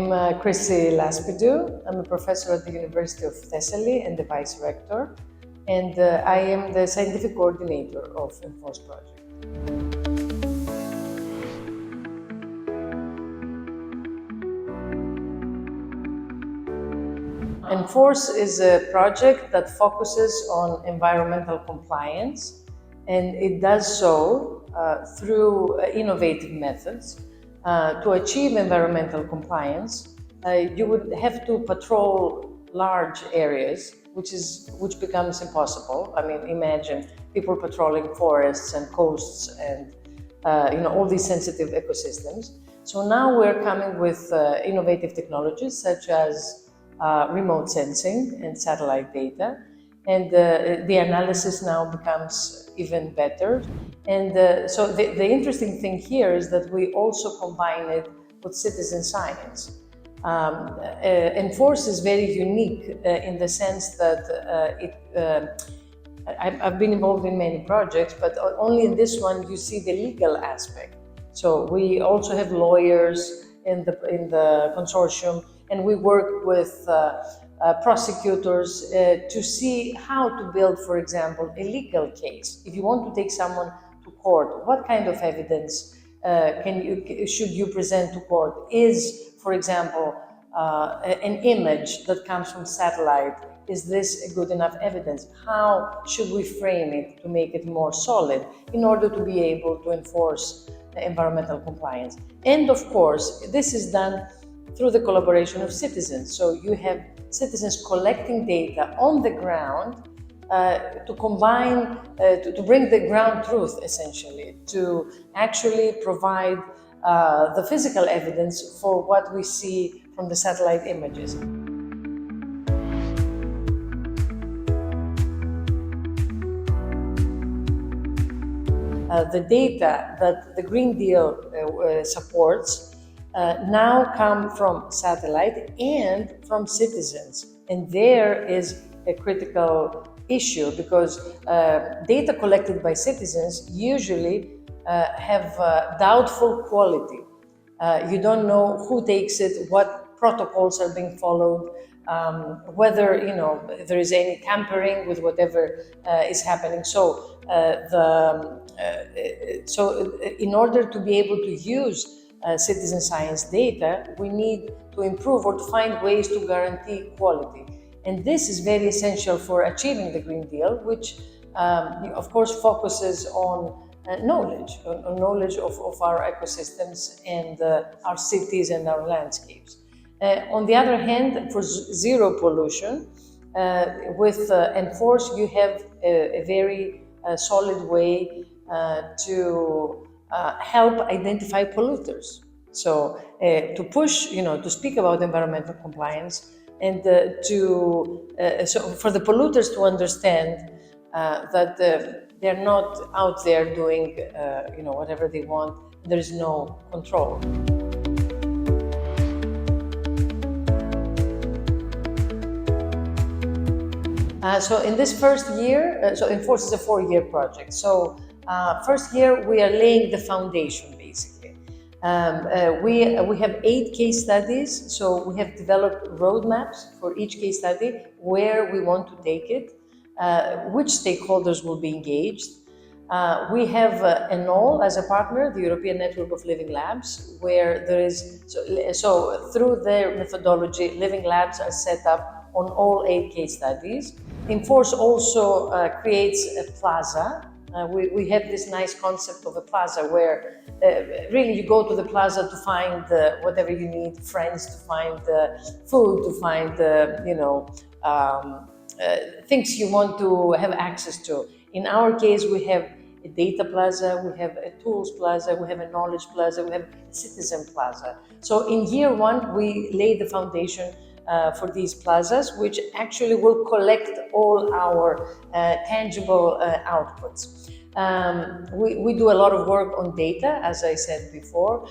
I'm Chrysi Laspidou. I'm a professor at the University of Thessaly and the Vice-Rector, and I am the Scientific Coordinator of Enforce project. Enforce is a project that focuses on environmental compliance, and it does so through innovative methods. To achieve environmental compliance, you would have to patrol large areas, which becomes impossible. I mean, imagine people patrolling forests and coasts and all these sensitive ecosystems. So now we're coming with innovative technologies such as remote sensing and satellite data, and the analysis now becomes even better. And so the interesting thing here is that we also combine it with citizen science. Enforce is very unique in the sense that I've been involved in many projects, but only in this one you see the legal aspect. So we also have lawyers in the consortium, and we work with prosecutors to see how to build, for example, a legal case. If you want to take someone to court, what kind of evidence should you present to court? Is, for example, an image that comes from satellite, is this a good enough evidence? How should we frame it to make it more solid in order to be able to enforce the environmental compliance? And of course, this is done through the collaboration of citizens. So you have citizens collecting data on the ground to combine, to bring the ground truth, essentially, to actually provide the physical evidence for what we see from the satellite images. The data that the Green Deal supports now come from satellite and from citizens. And there is a critical issue because data collected by citizens usually have doubtful quality. You don't know who takes it, what protocols are being followed, whether there is any tampering with whatever is happening. So, in order to be able to use citizen science data, we need to improve or to find ways to guarantee quality. And this is very essential for achieving the Green Deal, which of course focuses on knowledge of our ecosystems and our cities and our landscapes. On the other hand, for zero pollution, with Enforce you have a very solid way to help identify polluters. So to push, to speak about environmental compliance and so for the polluters to understand that they're not out there doing, whatever they want. There is no control. So in this first year, so Enforce is a 4-year project. So first year we are laying the foundation, basically. We have 8 case studies, so we have developed roadmaps for each case study, where we want to take it, which stakeholders will be engaged. We have ENOL as a partner, the European Network of Living Labs, where there is, so through their methodology, living labs are set up on all 8 case studies. Enforce also creates a Plaza. We have this nice concept of a plaza where really you go to the plaza to find whatever you need, friends, to find food, to find things you want to have access to. In our case, we have a data plaza, we have a tools plaza, we have a knowledge plaza, we have a citizen plaza. So in year 1, we lay the foundation for these plazas, which actually will collect all our tangible outputs. We do a lot of work on data, as I said before.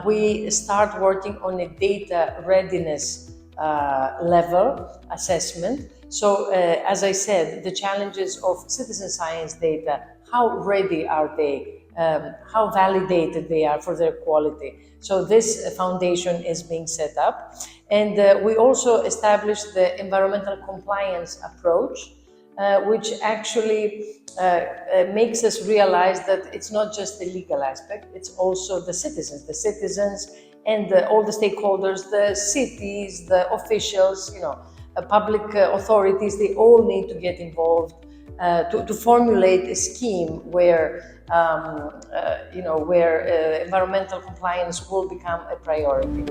We start working on a data readiness level assessment. So, as I said, the challenges of citizen science data, how ready are they how validated they are for their quality. So this foundation is being set up. And we also established the environmental compliance approach, which actually makes us realize that it's not just the legal aspect, it's also the citizens. The citizens and all the stakeholders, the cities, the officials, public authorities, they all need to get involved to formulate a scheme where where environmental compliance will become a priority.